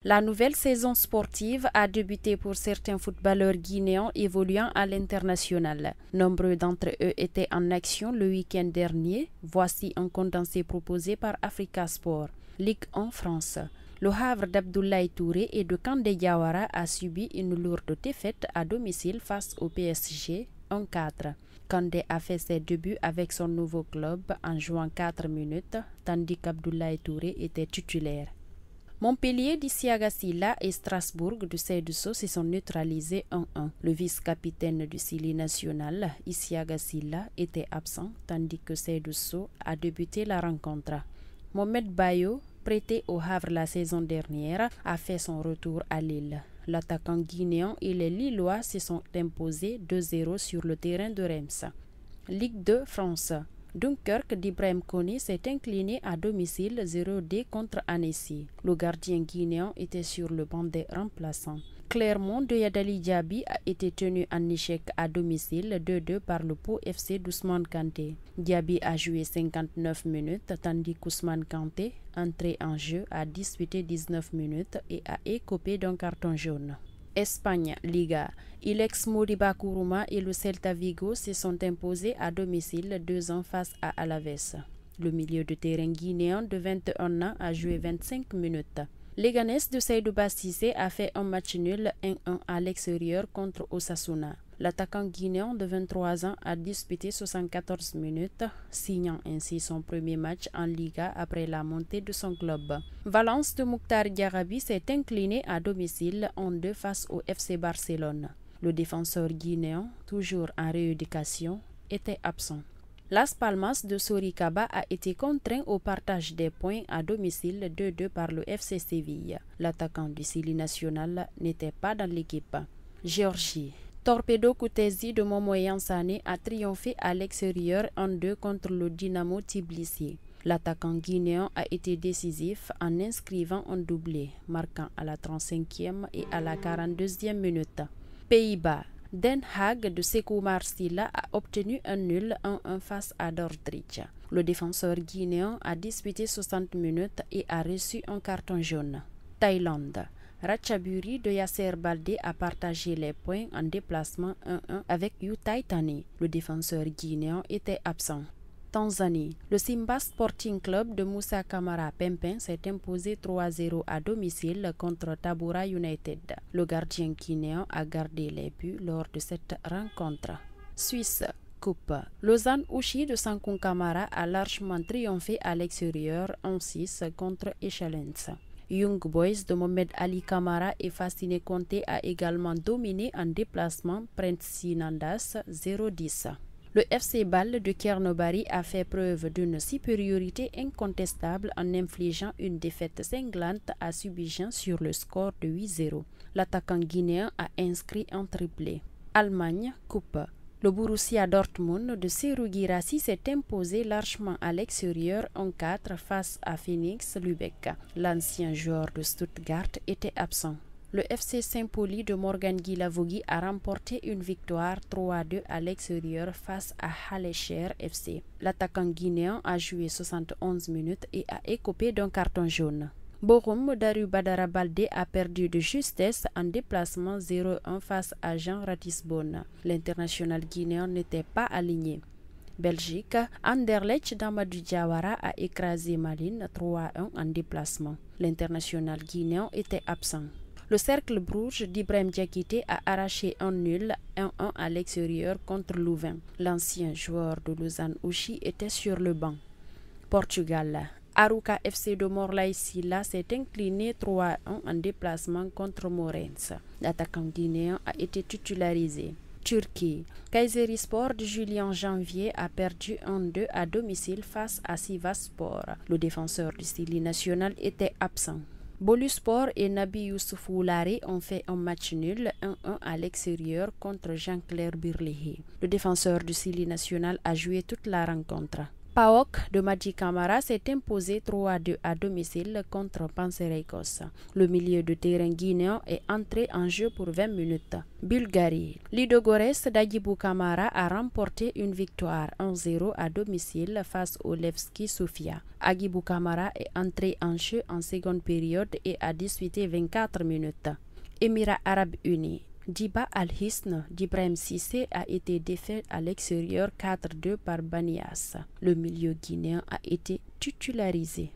La nouvelle saison sportive a débuté pour certains footballeurs guinéens évoluant à l'international. Nombreux d'entre eux étaient en action le week-end dernier. Voici un condensé proposé par Africa Sport. Ligue 1 France. Le Havre d'Abdoulaye Touré et de Kandé Diawara a subi une lourde défaite à domicile face au PSG 1-4. Kandé a fait ses débuts avec son nouveau club en jouant 4 minutes, tandis qu'Abdoulaye Touré était titulaire. Montpellier d'Isiaga Silla et Strasbourg de Seydou Sow se sont neutralisés 1-1. Le vice-capitaine du Sili national, Isiaga Silla, était absent, tandis que Seydou Sow a débuté la rencontre. Mohamed Bayo, prêté au Havre la saison dernière, a fait son retour à Lille. L'attaquant guinéen et les Lillois se sont imposés 2-0 sur le terrain de Reims. Ligue 2 France. Dunkerque d'Ibrahim Kone s'est incliné à domicile 0-2 contre Annecy. Le gardien guinéen était sur le banc des remplaçants. Clermont de Yadali Diaby a été tenu en échec à domicile 2-2 par le Pau FC d'Ousmane Kanté. Diaby a joué 59 minutes tandis qu'Ousmane Kanté, entré en jeu, a disputé 19 minutes et a écopé d'un carton jaune. Espagne, Liga. Ilex Modiba Kourouma et le Celta Vigo se sont imposés à domicile 2-1 face à Alaves. Le milieu de terrain guinéen de 21 ans a joué 25 minutes. Leganés de Seydou Cissé a fait un match nul 1-1 à l'extérieur contre Osasuna. L'attaquant guinéen de 23 ans a disputé 74 minutes, signant ainsi son premier match en Liga après la montée de son club. Valence de Mouktar Diarabi s'est incliné à domicile en 2 face au FC Barcelone. Le défenseur guinéen, toujours en rééducation, était absent. Las Palmas de Soricaba a été contraint au partage des points à domicile 2-2 par le FC Séville. L'attaquant du Sili national n'était pas dans l'équipe. Géorgie. Torpedo Koutesi de Momoyan Sané a triomphé à l'extérieur en 2 contre le Dynamo Tbilissi. L'attaquant guinéen a été décisif en inscrivant un doublé, marquant à la 35e et à la 42e minute. Pays-Bas. Den Haag de Sékou Marsila a obtenu un nul 1-1 face à Dordrecht. Le défenseur guinéen a disputé 60 minutes et a reçu un carton jaune. Thaïlande. Ratchaburi de Yasser Baldé a partagé les points en déplacement 1-1 avec Yutai Tani. Le défenseur guinéen était absent. Tanzanie. Le Simba Sporting Club de Moussa Kamara Pempin s'est imposé 3-0 à domicile contre Tabora United. Le gardien guinéen a gardé les buts lors de cette rencontre. Suisse. Coupe. Lausanne Ouchi de Sankoun Kamara a largement triomphé à l'extérieur en 6 contre Echelens. Young Boys de Mohamed Ali Kamara et Fasciné Conté a également dominé en déplacement Prince Sinandas 0-10. Le FC Bâle de Kernobari a fait preuve d'une supériorité incontestable en infligeant une défaite cinglante à Subigent sur le score de 8-0. L'attaquant guinéen a inscrit un triplé. Allemagne, Coupe. Le Borussia Dortmund de Serhou Guirassy s'est imposé largement à l'extérieur en 4 face à Phoenix Lübeck. L'ancien joueur de Stuttgart était absent. Le FC Saint-Pauli de Morgan Guilavogui a remporté une victoire 3-2 à l'extérieur face à Hallecher FC. L'attaquant guinéen a joué 71 minutes et a écopé d'un carton jaune. Borum Daru Badara Baldé a perdu de justesse en déplacement 0-1 face à Jean Ratisbonne. L'international guinéen n'était pas aligné. Belgique, Anderlecht d'Amadou Diawara a écrasé Malines 3-1 en déplacement. L'international guinéen était absent. Le Cercle Bruges d'Ibrahim Diakité a arraché un nul 1-1 à l'extérieur contre Louvain. L'ancien joueur de Lausanne Ouchi était sur le banc. Portugal. Arouca FC de Morlaï Silla s'est incliné 3-1 en déplacement contre Morens. L'attaquant guinéen a été titularisé. Turquie. Kayserispor de Julien Janvier a perdu 1-2 à domicile face à Sivasspor. Le défenseur du Sili national était absent. Boluspor et Nabi Youssoufou Laré ont fait un match nul 1-1 à l'extérieur contre Jean-Claire Birlehi. Le défenseur du Sili national a joué toute la rencontre. PAOK de Madji Camara s'est imposé 3-2 à domicile contre Panathinaikos. Le milieu de terrain guinéen est entré en jeu pour 20 minutes. Bulgarie. Ludogorets d'Agibou Camara a remporté une victoire 1-0 à domicile face au Levski Sofia. Agibou Camara est entré en jeu en seconde période et a disputé 24 minutes. Émirats Arabes Unis. Diba Al-Hisn d'Ibrahim Cissé a été défait à l'extérieur 4-2 par Banias. Le milieu guinéen a été titularisé.